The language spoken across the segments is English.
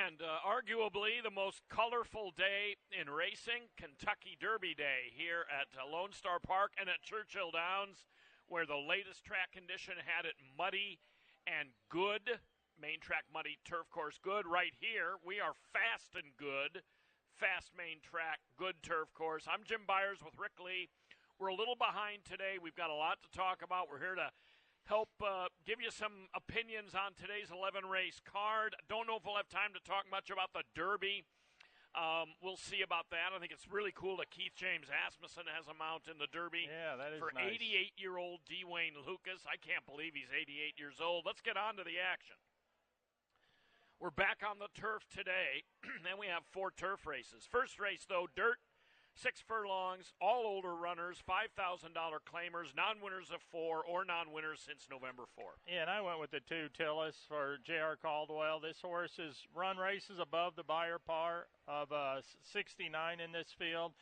And arguably the most colorful day in racing, Kentucky Derby Day here at Lone Star Park and at Churchill Downs, where the latest track condition had it muddy and good. Main track muddy, turf course good. Right here, we are fast and good. Fast main track, good turf course. I'm Jim Byers with Rick Lee. We're a little behind today. We've got a lot to talk about. We're here to help give you some opinions on today's 11-race card. Don't know if we'll have time to talk much about the Derby. We'll see about that. I think it's really cool that Keith James Asmussen has a mount in the Derby. Yeah, that is for nice. 88-year-old Dwayne Lucas. I can't believe he's 88 years old. Let's get on to the action. We're back on the turf today, and we have 4 turf races. First race, though, dirt. 6 furlongs, all older runners, $5,000 claimers, non-winners of 4 or non-winners since November 4. Yeah, and I went with the 2 Tillis for J.R. Caldwell. This horse has run races above the Beyer par of 69 in this field.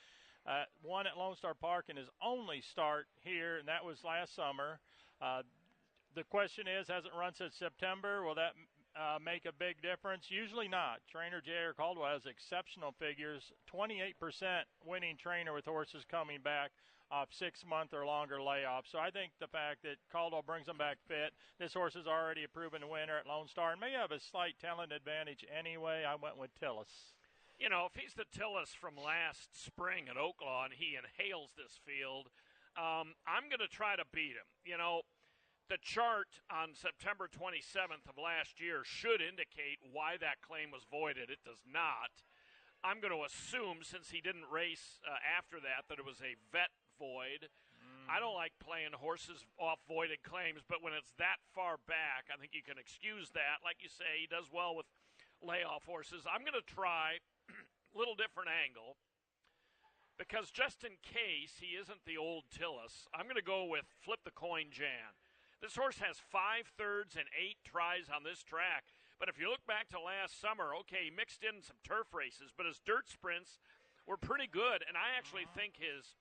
Won at Lone Star Park in his only start here, and that was last summer. The question is, hasn't run since September. Will that make a big difference? Usually not. Trainer J.R. Caldwell has exceptional figures, 28% winning trainer with horses coming back off 6-month or longer layoffs. So I think the fact that Caldwell brings them back fit, this horse is already a proven winner at Lone Star and may have a slight talent advantage anyway. I went with Tillis. You know, if he's the Tillis from last spring at Oaklawn and he inhales this field, I'm going to try to beat him. You know, the chart on September 27th of last year should indicate why that claim was voided. It does not. I'm going to assume, since he didn't race after that, that it was a vet void. I don't like playing horses off voided claims, but when it's that far back, I think you can excuse that. Like you say, he does well with layoff horses. I'm going to try a little different angle, because just in case he isn't the old Tillis, I'm going to go with Flip the Coin Jan. This horse has 5 thirds and 8 tries on this track. But if you look back to last summer, okay, he mixed in some turf races, but his dirt sprints were pretty good. And I actually think his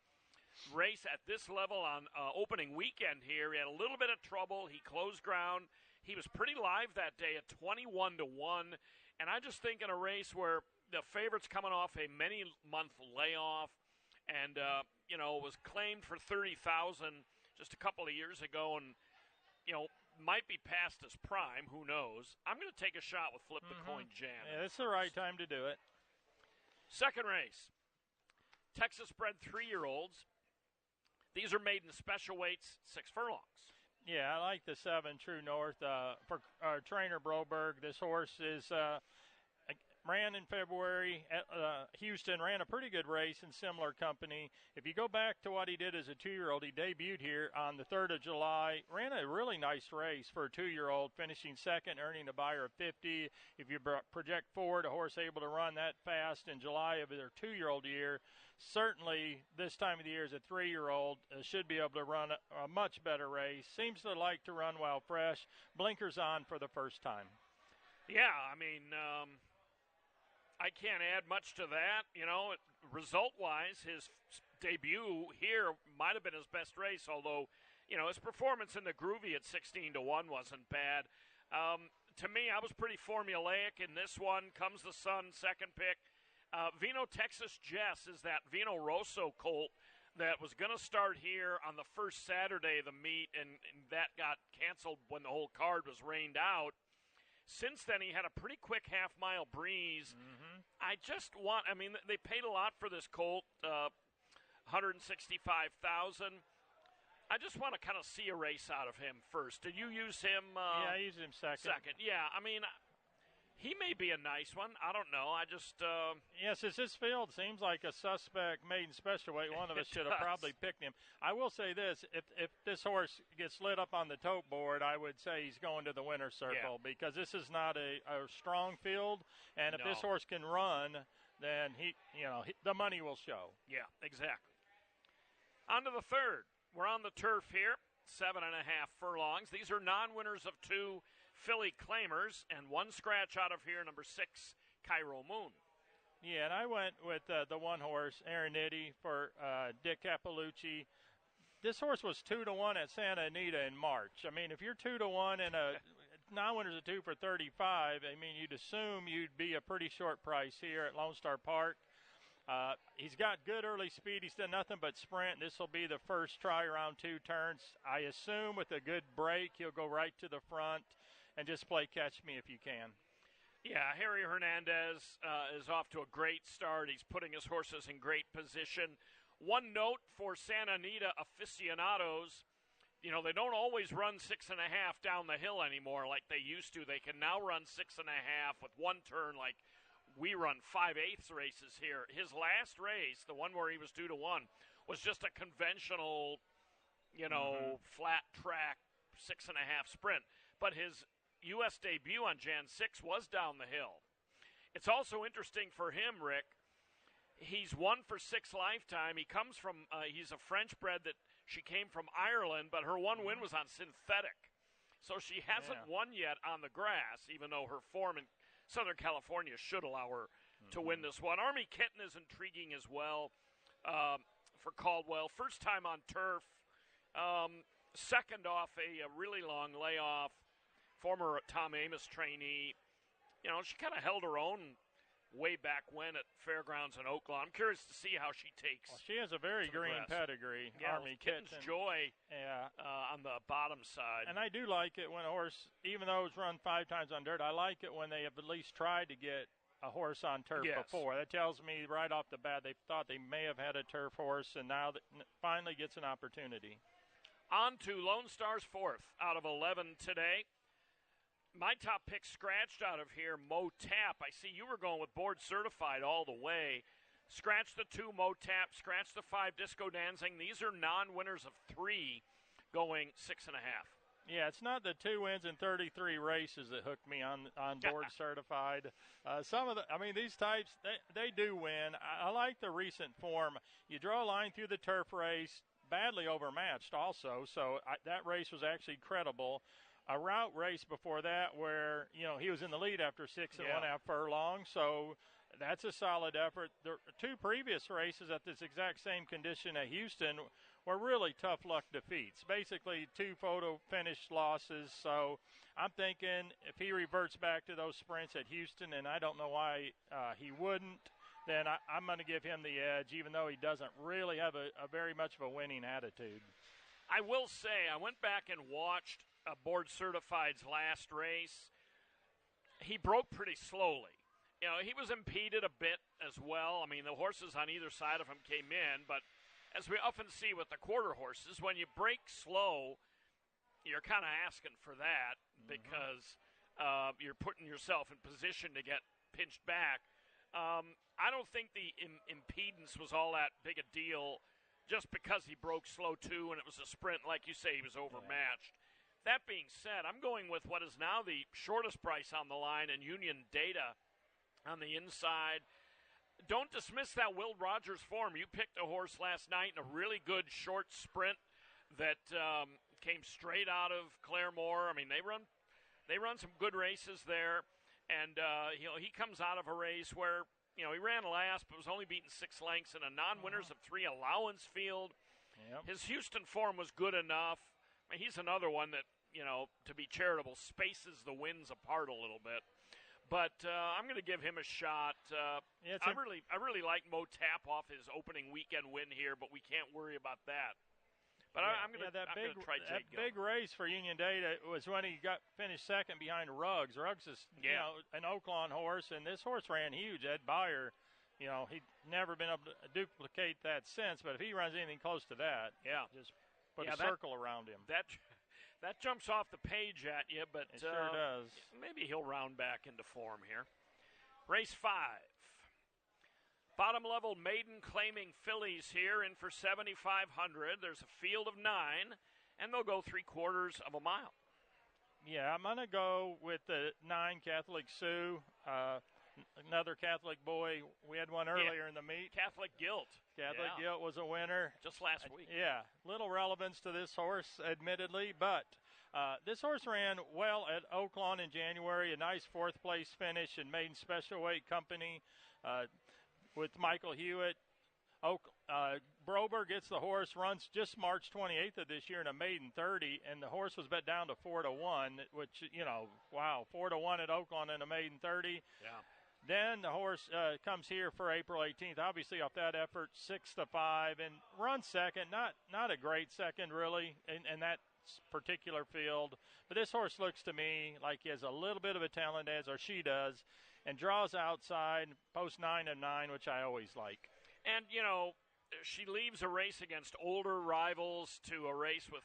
race at this level on opening weekend here, he had a little bit of trouble. He closed ground. He was pretty live that day at 21-1. And I just think in a race where the favorite's coming off a many-month layoff and, was claimed for $30,000 just a couple of years ago and, might be past his prime. Who knows? I'm going to take a shot with Flip the Coin Jan. Yeah, it's the right time to do it. Second race, Texas-bred 3-year-olds. These are made in special weights, 6 furlongs. Yeah, I like the 7 True North for trainer Broberg. This horse is ran in February at Houston, ran a pretty good race in similar company. If you go back to what he did as a 2-year-old, he debuted here on the 3rd of July, ran a really nice race for a 2-year-old, finishing second, earning a Beyer of 50. If you project forward, a horse able to run that fast in July of their 2-year-old year, certainly this time of the year as a 3-year-old should be able to run a much better race. Seems to like to run while fresh. Blinkers on for the first time. Yeah, I mean, I can't add much to that. Result-wise, his debut here might have been his best race, although, his performance in the Groovy at 16-1 wasn't bad. To me, I was pretty formulaic in this one. Comes the Sun, second pick. Vino Texas Jess is that Vino Rosso colt that was going to start here on the first Saturday of the meet, and that got canceled when the whole card was rained out. Since then, he had a pretty quick half-mile breeze. They paid a lot for this colt, $165,000. I just want to kind of see a race out of him first. Did you use him? Yeah, I used him second. Yeah, he may be a nice one. I don't know. Yes, it's this field seems like a suspect maiden special weight. One of us should have probably picked him. I will say this: if this horse gets lit up on the tote board, I would say he's going to the winner's circle because this is not a strong field, and if this horse can run, then the money will show. Yeah, exactly. On to the third. We're on the turf here. 7.5 furlongs. These are non-winners of 2 Philly claimers, and 1 scratch out of here, number 6, Cairo Moon. Yeah, and I went with the one horse, Araniti, for Dick Cappellucci. This horse was 2-1 at Santa Anita in March. I mean, if you're 2-1 in a non-winners of 2 for 35. I mean, you'd assume you'd be a pretty short price here at Lone Star Park. He's got good early speed. He's done nothing but sprint. This will be the first try around 2 turns. I assume with a good break, he'll go right to the front and just play catch me if you can. Yeah, Harry Hernandez is off to a great start. He's putting his horses in great position. One note for Santa Anita aficionados, you know, they don't always run 6.5 down the hill anymore like they used to. They can now run 6.5 with one turn like we run 5/8 races here. His last race, the one where he was 2-1, was just a conventional, you know, flat track 6.5 sprint. But his U.S. debut on Jan 6 was down the hill. It's also interesting for him, Rick. He's 1 for 6 lifetime. He comes from, he's a French bred that she came from Ireland, but her one win was on synthetic. So she hasn't won yet on the grass, even though her form in Southern California should allow her to win this one. Army Kitten is intriguing as well for Caldwell. First time on turf, second off a really long layoff. Former Tom Amos trainee. You know, she kind of held her own way back when at Fairgrounds in Oaklawn. I'm curious to see how she takes. Well, she has a very green pedigree. Yeah, Army Kitten's Kitten. Joy on the bottom side. And I do like it when a horse, even though it's run 5 times on dirt, I like it when they have at least tried to get a horse on turf before. That tells me right off the bat they thought they may have had a turf horse, and now that finally gets an opportunity. On to Lone Star's 4th out of 11 today. My top pick scratched out of here, Mo Tap. I see you were going with board certified all the way. Scratch the 2, Mo Tap. Scratch the 5, Disco Dancing. These are non-winners of 3 going 6.5. Yeah, it's not the 2 wins in 33 races that hooked me on board certified. Some of these types, they do win. I like the recent form. You draw a line through the turf race, badly overmatched also, so that race was actually credible. A route race before that where, you know, he was in the lead after 6 1/2 furlongs, so that's a solid effort. The 2 previous races at this exact same condition at Houston were really tough luck defeats, basically 2 photo finish losses. So I'm thinking if he reverts back to those sprints at Houston, and I don't know why he wouldn't, then I'm going to give him the edge, even though he doesn't really have a very much of a winning attitude. I will say, I went back and watched Board Certified's last race. He broke pretty slowly. You know, he was impeded a bit as well. I mean, the horses on either side of him came in, but as we often see with the quarter horses, when you break slow, you're kind of asking for that because you're putting yourself in position to get pinched back. I don't think the impedance was all that big a deal just because he broke slow too and it was a sprint. Like you say, he was overmatched. That being said, I'm going with what is now the shortest price on the line and Union Data on the inside. Don't dismiss that Will Rogers form. You picked a horse last night in a really good short sprint that came straight out of Claremore. I mean, they run some good races there, and he comes out of a race where he ran last but was only beaten 6 lengths in a non-winners of 3 allowance field. Yep. His Houston form was good enough. I mean, he's another one that, to be charitable, spaces the wins apart a little bit. But I'm going to give him a shot. I really like Mo Tap off his opening weekend win here, but we can't worry about that. But I'm going to try Jake Gilmer. Big race for Union Data was when he finished second behind Ruggs. Ruggs is an Oaklawn horse, and this horse ran huge. Ed Beyer, he'd never been able to duplicate that since. But if he runs anything close to that, just put a circle around him. That jumps off the page at you, but it sure does. Maybe he'll round back into form here. Race 5. Bottom level maiden claiming fillies here in for 7,500. There's a field of 9, and they'll go 3/4 of a mile. Yeah, I'm going to go with the 9 Catholic Sioux. Another Catholic boy. We had one earlier in the meet. Catholic Guilt. Catholic Guilt was a winner. Just last week. Little relevance to this horse, admittedly, but this horse ran well at Oaklawn in January. A nice 4th place finish in maiden special weight company with Michael Hewitt. Broke Coburg gets the horse, runs just March 28th of this year in a maiden 30, and the horse was bet down to 4-1, which, wow, 4-1 at Oaklawn in a maiden 30. Yeah. Then the horse comes here for April 18th, obviously off that effort, 6-5, and runs second. Not a great second, really, in that particular field. But this horse looks to me like he has a little bit of a talent, or she does, and draws outside, post 9-9, which I always like. And, she leaves a race against older rivals to a race with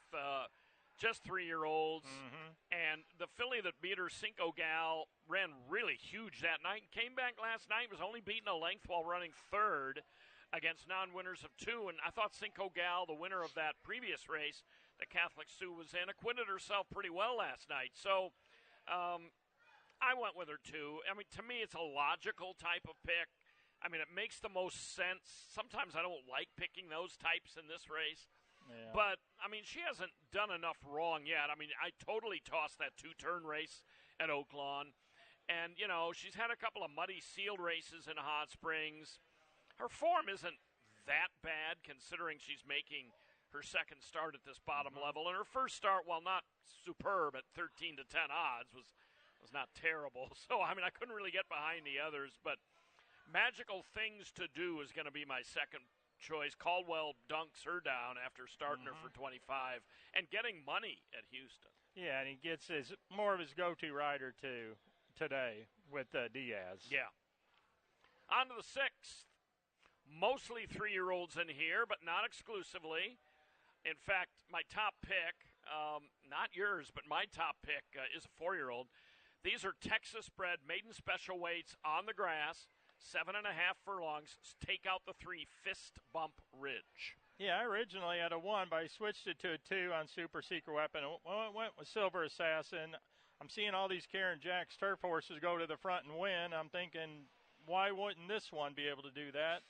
just 3-year-olds. Mm-hmm. And the filly that beat her, Cinco Gal, ran really huge that night and came back last night, was only beaten a length while running third against non-winners of 2. And I thought Cinco Gal, the winner of that previous race that Catholic Sue was in, acquitted herself pretty well last night. So I went with her, too. I mean, to me, it's a logical type of pick. I mean, it makes the most sense. Sometimes I don't like picking those types in this race. Yeah. But, I mean, she hasn't done enough wrong yet. I mean, I totally tossed that 2-turn race at Oaklawn. And, she's had a couple of muddy sealed races in Hot Springs. Her form isn't that bad considering she's making her second start at this bottom level. And her first start, while not superb at 13-10 odds, was not terrible. So, I mean, I couldn't really get behind the others. But Magical Things to Do is going to be my second choice. Caldwell dunks her down after starting her for 25 and getting money at Houston. Yeah, and he gets more of his go-to rider, too, today with Diaz. Yeah. On to the 6th. Mostly 3-year-olds in here, but not exclusively. In fact, my top pick, not yours, but my top pick is a 4-year-old. These are Texas-bred maiden special weights on the grass. 7.5 furlongs. Take out the 3 Fist Bump Ridge. Yeah, I originally had a 1, but I switched it to a 2 on Super Secret Weapon. I went with Silver Assassin. I'm seeing all these Karen Jacks turf horses go to the front and win. I'm thinking, why wouldn't this one be able to do that?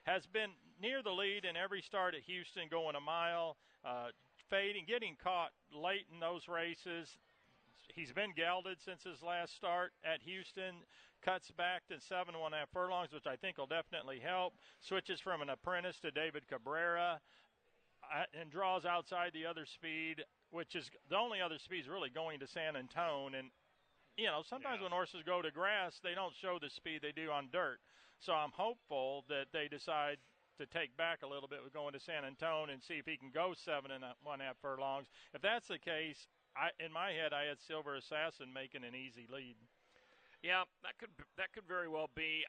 Has been near the lead in every start at Houston, going a mile, fading, getting caught late in those races. He's been gelded since his last start at Houston, cuts back to 7.5 furlongs, which I think will definitely help, switches from an apprentice to David Cabrera, and draws outside the other speed, which is the only other speed is really going to San Antone. And, sometimes when horses go to grass, they don't show the speed they do on dirt. So I'm hopeful that they decide to take back a little bit with going to San Antone and see if he can go 7.5 furlongs. If that's the case, in my head, I had Silver Assassin making an easy lead. Yeah, that could very well be.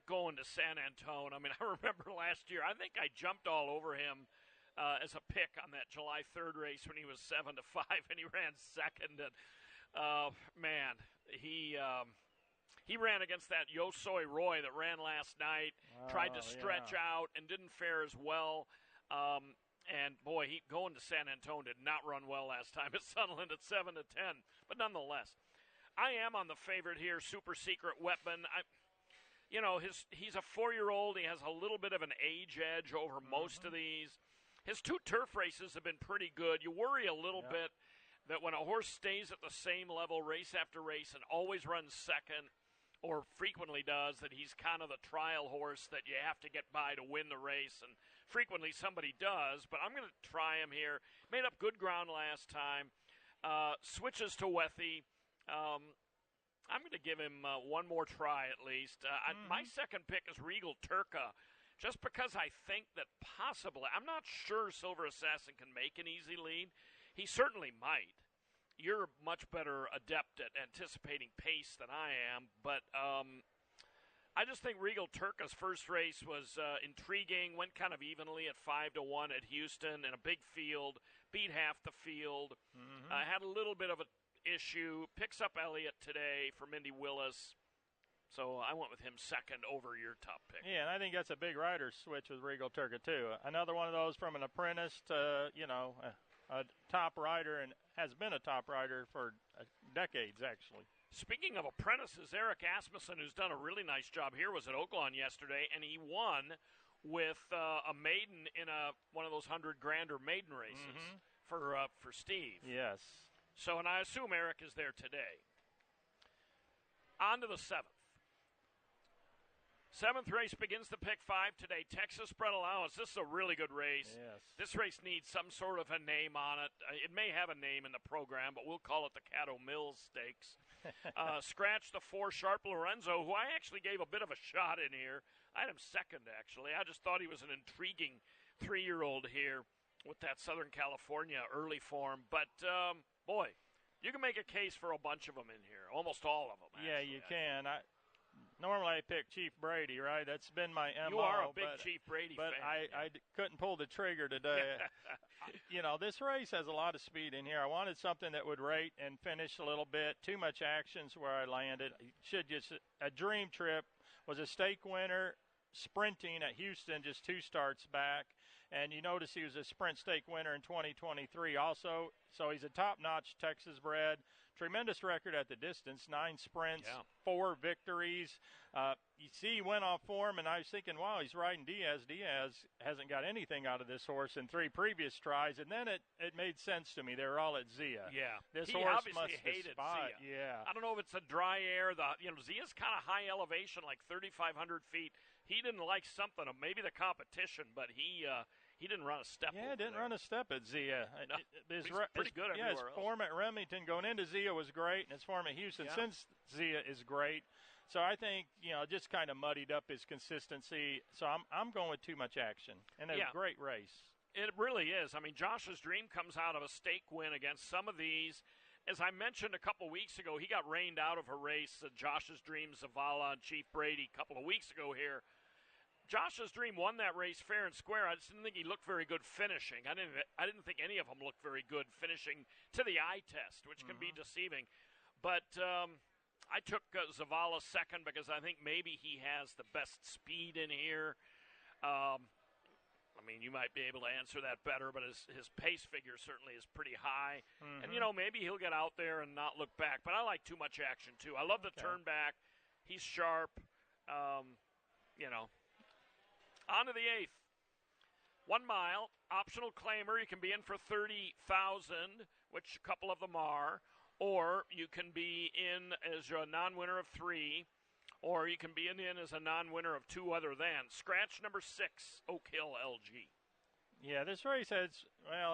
Going to San Antone. I mean, I remember last year. I think I jumped all over him as a pick on that July 3rd race when he was 7-5, and he ran second. And he ran against that Yo Soy Roy that ran last night. Tried to stretch out and didn't fare as well. And, boy, going to San Antone did not run well last time at Sunderland at 7-10. But nonetheless, I am on the favorite here, Super Secret Weapon. He's a 4-year-old. He has a little bit of an age edge over most of these. His 2 turf races have been pretty good. You worry a little bit that when a horse stays at the same level race after race and always runs second, or frequently does, that he's kind of the trial horse that you have to get by to win the race, and frequently somebody does, but I'm going to try him here. Made up good ground last time. Switches to Wethy. I'm going to give him one more try at least. My second pick is Regal Turca, just because I think that possibly, I'm not sure Silver Assassin can make an easy lead. He certainly might. You're much better adept at anticipating pace than I am, but I just think Regal Turca's first race was intriguing, went kind of evenly at 5-1 at Houston in a big field, beat half the field, had a little bit of an issue, picks up Elliott today for Mindy Willis, so I went with him second over your top pick. Yeah, and I think that's a big rider switch with Regal Turca, too. Another one of those from an apprentice to, a top rider, and has been a top rider for decades, actually. Speaking of apprentices, Eric Asmussen, who's done a really nice job here, was at Oaklawn yesterday, and he won with a maiden in one of those 100 grander maiden races for Steve. Yes. So, and I assume Eric is there today. On to the 7th. Seventh race begins the pick 5 today. Texas Spread Allowance. This is a really good race. Yes. This race needs some sort of a name on it. It may have a name in the program, but we'll call it the Caddo Mills Stakes. Scratch the 4 Sharp Lorenzo, who I actually gave a bit of a shot in here. I had him second, actually. I just thought he was an intriguing 3-year-old here with that Southern California early form. But, boy, you can make a case for a bunch of them in here, almost all of them. Actually, yeah, you can. Normally I pick Chief Brady, right? That's been my MO. You are a big Chief Brady fan. But I couldn't pull the trigger today. This race has a lot of speed in here. I wanted something that would rate and finish a little bit. Too much action's where I landed. A dream trip was a stake winner sprinting at Houston just 2 starts back. And you notice he was a sprint stake winner in 2023 also. So he's a top-notch Texas bred. Tremendous record at the distance, 9 sprints, 4 victories. You see he went off form, and I was thinking, wow, he's riding Diaz. Diaz hasn't got anything out of this horse in 3 previous tries, and then it made sense to me. They were all at Zia. Yeah. This he horse obviously must hated despise. Zia. Yeah. I don't know if it's the dry air. Zia's kind of high elevation, like 3,500 feet. He didn't like something, maybe the competition, but he didn't run a step. Yeah, didn't run a step at Zia. No, he's pretty good everywhere his else. Form at Remington going into Zia was great, and his form at Houston since Zia is great. So I think, just kind of muddied up his consistency. So I'm going with too much action. And a great race. It really is. I mean, Josh's Dream comes out of a stake win against some of these. As I mentioned a couple weeks ago, he got rained out of a race, Josh's Dream, Zavala, and Chief Brady a couple of weeks ago here. Josh's Dream won that race fair and square. I just didn't think he looked very good finishing. I didn't think any of them looked very good finishing to the eye test, which can be deceiving. But I took Zavala second because I think maybe he has the best speed in here. You might be able to answer that better, but his pace figure certainly is pretty high. And, maybe he'll get out there and not look back. But I like Too Much Action, too. I love the turn back. He's sharp. On to the 8th. 1 mile, optional claimer. You can be in for $30,000, which a couple of them are. Or you can be in as a non-winner of 3. Or you can be in as a non-winner of 2 other than. Scratch number 6, Oak Hill LG. Yeah, this race has,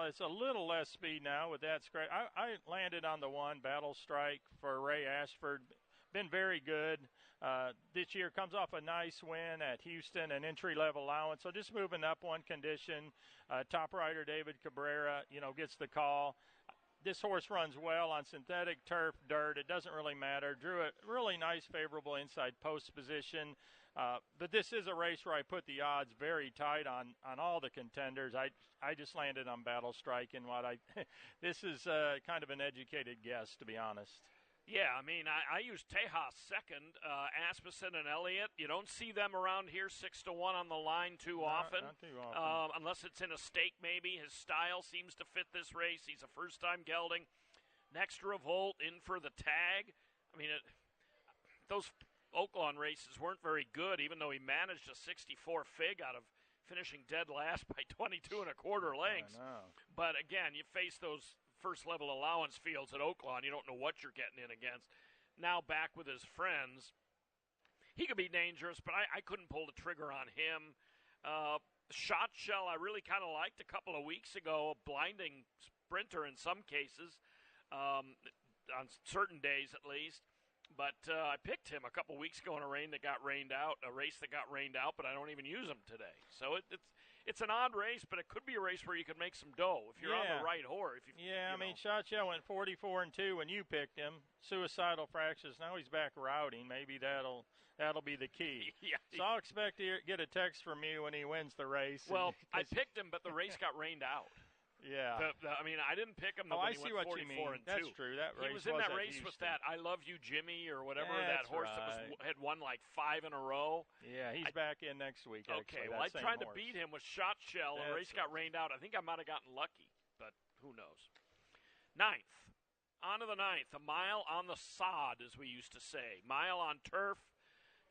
it's a little less speed now with that scratch. I landed on the 1, Battle Strike for Ray Ashford. Been very good. This year comes off a nice win at Houston, an entry-level allowance. So just moving up 1 condition. Top rider David Cabrera, gets the call. This horse runs well on synthetic turf, dirt. It doesn't really matter. Drew a really nice, favorable inside post position. But this is a race where I put the odds very tight on all the contenders. I just landed on Battle Strike in this is kind of an educated guess, to be honest. Yeah, I used Tejas second, Asmussen and Elliott. You don't see them around here 6-1 on the line too often. Not too often. Unless it's in a stake, maybe. His style seems to fit this race. He's a first-time gelding. Next Revolt in for the tag. Those Oaklawn races weren't very good, even though he managed a 64 fig out of finishing dead last by 22 1/4 lengths. But again, you face those first-level allowance fields at Oaklawn. You don't know what you're getting in against. Now back with his friends. He could be dangerous, but I couldn't pull the trigger on him. Shot Shell I really kind of liked a couple of weeks ago, a blinding sprinter in some cases, on certain days at least. But I picked him a couple of weeks ago in a race that got rained out, but I don't even use him today. So it's an odd race, but it could be a race where you could make some dough if you're on the right horse. Shot Shell went 44-2 when you picked him. Suicidal Fractions. Now he's back routing. Maybe that'll be the key. So I'll expect to get a text from you when he wins the race. Well, I picked him, but the race got rained out. Yeah. I didn't pick him. I see what 44 you mean. and 2. That's true. That race he was in that race Houston. with that I Love You Jimmy or whatever, that That's horse right. that had won like 5 in a row. Yeah, he's back in next week. Okay, actually, well I tried horse. to beat him with Shot Shell, and the race got rained out. I think I might have gotten lucky, but who knows. 9th. On to the 9th. A mile on the sod, as we used to say. Mile on turf.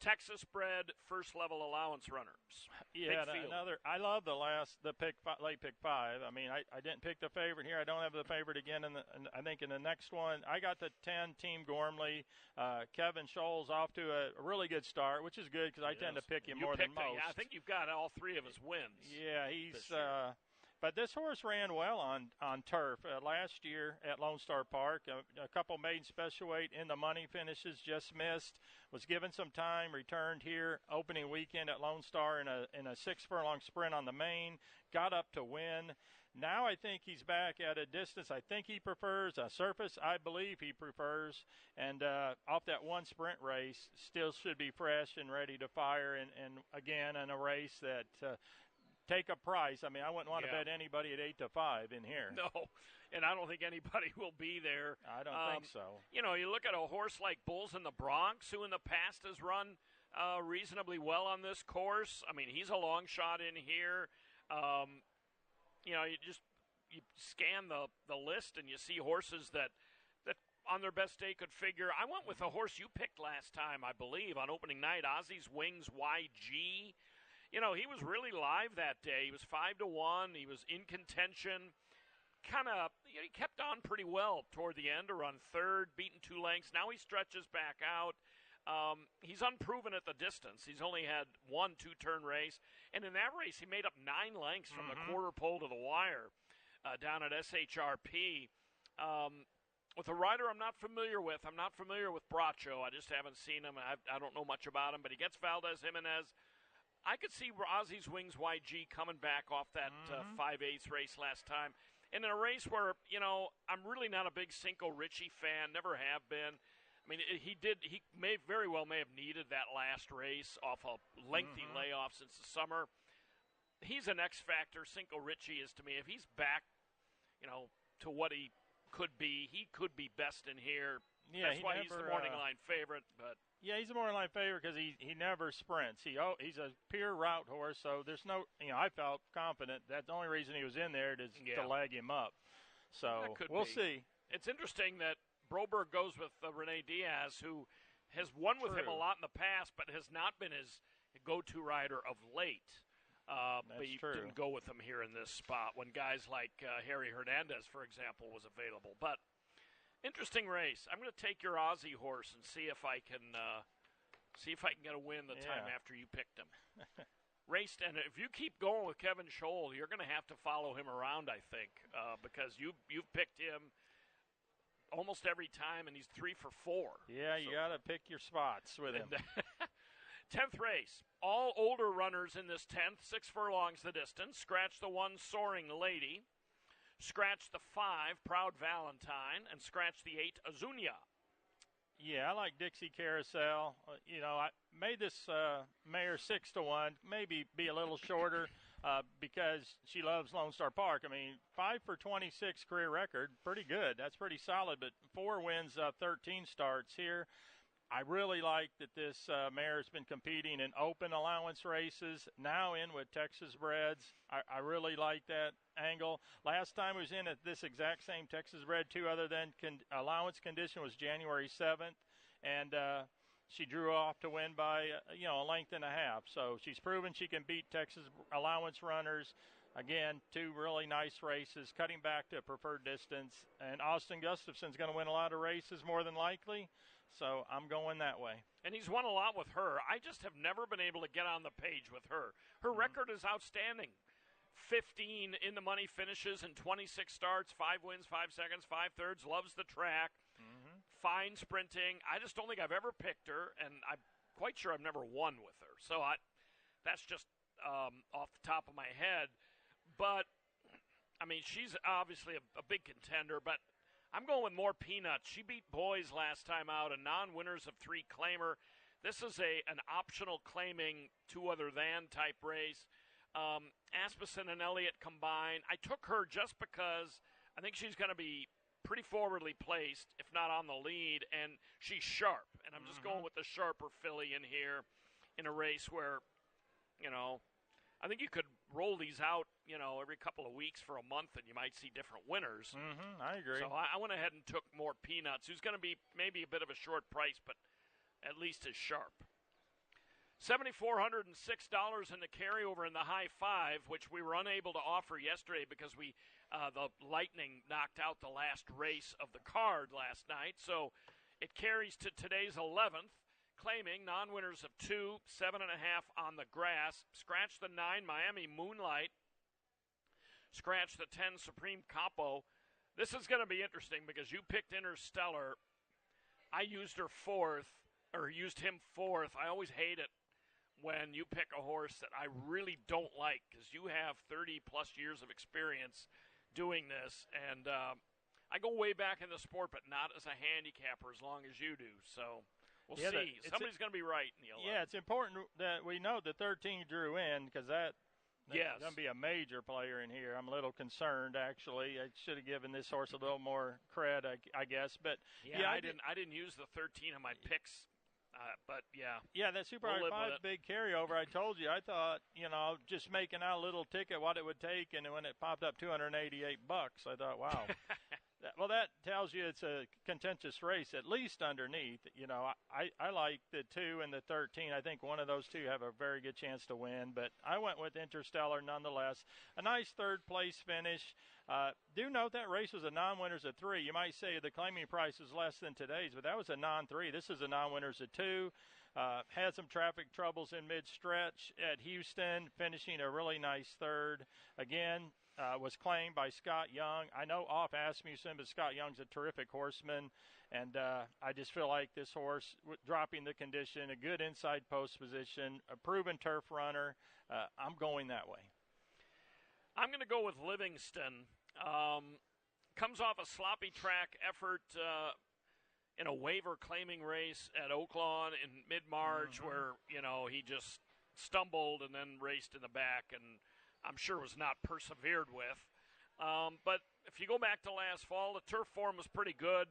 Texas-bred first-level allowance runners. Yeah, Big field. I love the late pick 5. I mean, I didn't pick the favorite here. I don't have the favorite again. I think in the next one, I got the 10 Team Gormley. Kevin Scholl's off to a really good start, which is good because I tend to pick him more than most. Yeah, I think you've got all 3 of his wins. Yeah, but this horse ran well on turf last year at Lone Star Park. A couple maiden special weight in the money finishes, just missed. Was given some time, returned here opening weekend at Lone Star in a 6 furlong sprint on the main. Got up to win. Now I think he's back at a distance. I think he prefers a surface. I believe he prefers. And off that one sprint race, still should be fresh and ready to fire. And again, in a race that take a price. I mean, I wouldn't want to bet anybody at 8-5 in here. No, and I don't think anybody will be there. I don't think so. You know, you look at a horse like Bulls in the Bronx, who in the past has run reasonably well on this course. I mean, he's a long shot in here. You know, you scan the list and you see horses that on their best day could figure. I went with a horse you picked last time, I believe, on opening night, Ozzy's Wings YG. You know, he was really live that day. He was 5-1. He was in contention. He kept on pretty well toward the end to run third, beaten 2 lengths. Now he stretches back out. He's unproven at the distance. He's only had 1 2-turn race. And in that race, he made up 9 lengths from the quarter pole to the wire down at SHRP. With a rider I'm not familiar with. I'm not familiar with Bracho. I just haven't seen him. I don't know much about him. But he gets Valdez Jimenez. I could see Ozzy's Wings YG coming back off that 5/8 race last time. And in a race where, you know, I'm really not a big Cinco Richie fan, never have been. I mean, he may very well have needed that last race off a lengthy layoff since the summer. He's an X factor. Cinco Richie is to me. If he's back, you know, to what he could be best in here. Yeah, that's why he's the morning line favorite. But yeah, he's a morning line favorite because he never sprints. He's a pure route horse, so there's no. You know, I felt confident. That's the only reason he was in there is to lag him up. So we'll see. It's interesting that Broberg goes with Rene Diaz, who has won with him a lot in the past, but has not been his go-to rider of late. But he didn't go with him here in this spot when guys like Harry Hernandez, for example, was available. But interesting race. I'm going to take your Aussie horse and see if I can get a win the time after you picked him. And if you keep going with Kevin Scholl, you're going to have to follow him around, I think, because you've picked him almost every time, and he's 3 for 4. Yeah, you got to pick your spots with him. 10th race. All older runners in this 10th, 6 furlongs the distance. Scratch the 1, Soaring Lady. Scratch the 5, Proud Valentine. And scratch the 8, Azunia. Yeah, I like Dixie Carousel. You know, I made this mare 6-1, maybe be a little shorter because she loves Lone Star Park. I mean, 5 for 26 career record, pretty good. That's pretty solid, but 4 wins, 13 starts here. I really like that this mare has been competing in open allowance races, now in with Texas breds. I really like that angle. Last time I was in at this exact same Texas bred, 2 other than allowance condition, was January 7th, and she drew off to win by, a length and a half. So she's proven she can beat Texas allowance runners. Again, 2 really nice races, cutting back to a preferred distance. And Austin Gustafson's going to win a lot of races more than likely. So I'm going that way. And he's won a lot with her. I just have never been able to get on the page with her. Her record is outstanding. 15 in the money finishes and 26 starts, 5 wins, 5 seconds, 5 thirds, loves the track, fine sprinting. I just don't think I've ever picked her, and I'm quite sure I've never won with her. So that's just off the top of my head. But, I mean, she's obviously a big contender, but I'm going with more peanuts. She beat Boys last time out, a non-winners of 3 claimer. This is an optional claiming 2 other than type race. Asmussen and Elliott combined. I took her just because I think she's going to be pretty forwardly placed, if not on the lead, and she's sharp. And I'm just going with the sharper filly in here in a race where, I think you could roll these out, every couple of weeks for a month, and you might see different winners. I agree. So I went ahead and took more peanuts, who's going to be maybe a bit of a short price, but at least as sharp. $7,406 in the carryover in the high five, which we were unable to offer yesterday because the Lightning knocked out the last race of the card last night. So it carries to today's 11th, claiming non-winners of 2, 7.5 on the grass. Scratch the 9, Miami Moonlight. Scratch the 10, Supreme Capo. This is going to be interesting because you picked Interstellar. I used him fourth. I always hate it when you pick a horse that I really don't like because you have 30-plus years of experience doing this. And I go way back in the sport, but not as a handicapper as long as you do. So we'll see. Somebody's going to be right in the 11th. Yeah, it's important that we know the 13 drew in because that's yes. going to be a major player in here. I'm a little concerned, actually. I should have given this horse a little more cred, I guess. But yeah, I didn't use the 13 on my picks. But yeah. Yeah, that Super R5 big carryover, I told you, I thought, just making out a little ticket what it would take, and when it popped up $288, I thought, wow. Well, that tells you it's a contentious race, at least underneath. I like the 2 and the 13. I think one of those two have a very good chance to win, but I went with Interstellar nonetheless. A nice third-place finish. Do note that race was a non-winners of 3. You might say the claiming price is less than today's, but that was a non-3. This is a non-winners of 2. Had some traffic troubles in mid-stretch at Houston, finishing a really nice third. Again, was claimed by Scott Young. I know off Asmussen, but Scott Young's a terrific horseman, and I just feel like this horse, dropping the condition, a good inside post position, a proven turf runner, I'm going that way. I'm going to go with Livingston. Comes off a sloppy track effort in a waiver claiming race at Oaklawn in mid-March where, he just stumbled and then raced in the back and I'm sure was not persevered with. But if you go back to last fall, the turf form was pretty good.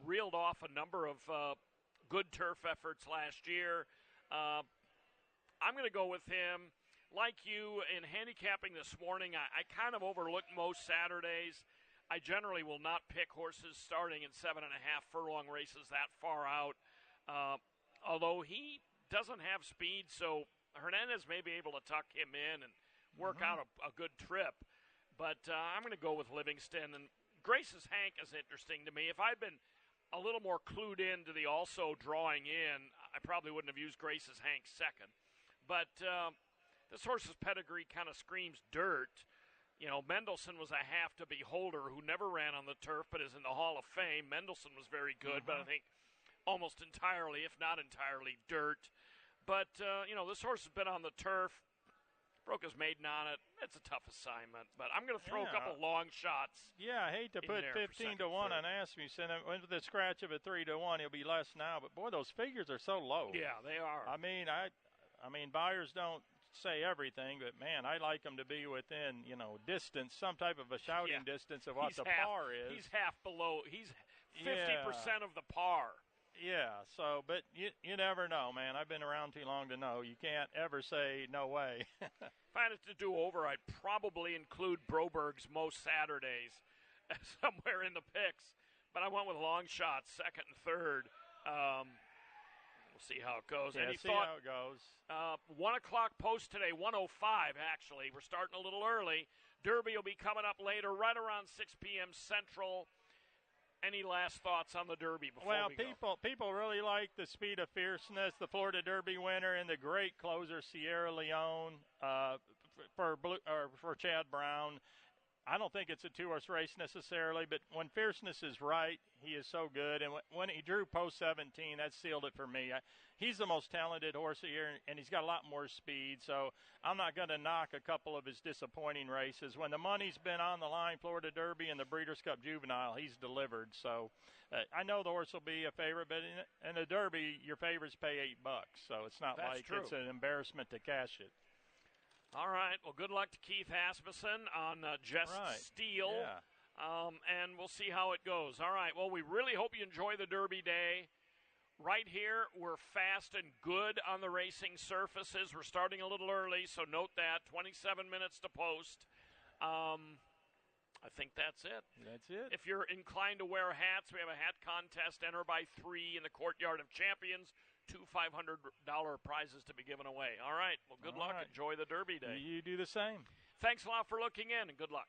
Reeled off a number of good turf efforts last year. I'm going to go with him. Like you, in handicapping this morning, I kind of overlooked most Saturdays. I generally will not pick horses starting in 7.5 furlong races that far out. Although he doesn't have speed, so Hernandez may be able to tuck him in and work out a good trip. But I'm going to go with Livingston. And Grace's Hank is interesting to me. If I'd been a little more clued in to the also drawing in, I probably wouldn't have used Grace's Hank second. But this horse's pedigree kind of screams dirt. Mendelssohn was a have-to beholder who never ran on the turf but is in the Hall of Fame. Mendelssohn was very good, but I think almost entirely, if not entirely, dirt. But, this horse has been on the turf. Broke his maiden on it. It's a tough assignment, but I'm going to throw a couple long shots. Yeah, I hate to put 15 to 1 on Asmussen. With the scratch of a 3 to 1, he'll be less now. But boy, those figures are so low. Yeah, they are. I mean, buyers don't say everything, but man, I like them to be within distance, some type of a shouting distance of what the par is. He's half below. He's 50% of the par. Yeah, but you never know, man. I've been around too long to know. You can't ever say no way. If I had to do over, I'd probably include Broberg's most Saturdays somewhere in the picks. But I went with long shots, second and third. We'll see how it goes. Yeah, how it goes. 1 o'clock post today, 1:05 actually. We're starting a little early. Derby will be coming up later, right around 6 p.m. Central. Any last thoughts on the Derby before we go? People really like the Speed of Fierceness, the Florida Derby winner, and the great closer Sierra Leone for Chad Brown. I don't think it's a two-horse race necessarily, but when Fierceness is right, he is so good. And when he drew post 17, that sealed it for me. He's the most talented horse here, and he's got a lot more speed. So I'm not going to knock a couple of his disappointing races. When the money's been on the line, Florida Derby and the Breeders' Cup Juvenile, he's delivered. So I know the horse will be a favorite, but in the Derby, your favorites pay $8. So it's not it's an embarrassment to cash it. All right. Well, good luck to Keith Asmussen on Just Steel. Yeah. And we'll see how it goes. All right. Well, we really hope you enjoy the Derby day. Right here, we're fast and good on the racing surfaces. We're starting a little early, so note that. 27 minutes to post. I think that's it. That's it. If you're inclined to wear hats, we have a hat contest. Enter by 3 in the Courtyard of Champions. two $500 prizes to be given away. All right. Well, good luck. Right. Enjoy the Derby day. You do the same. Thanks a lot for looking in, and good luck.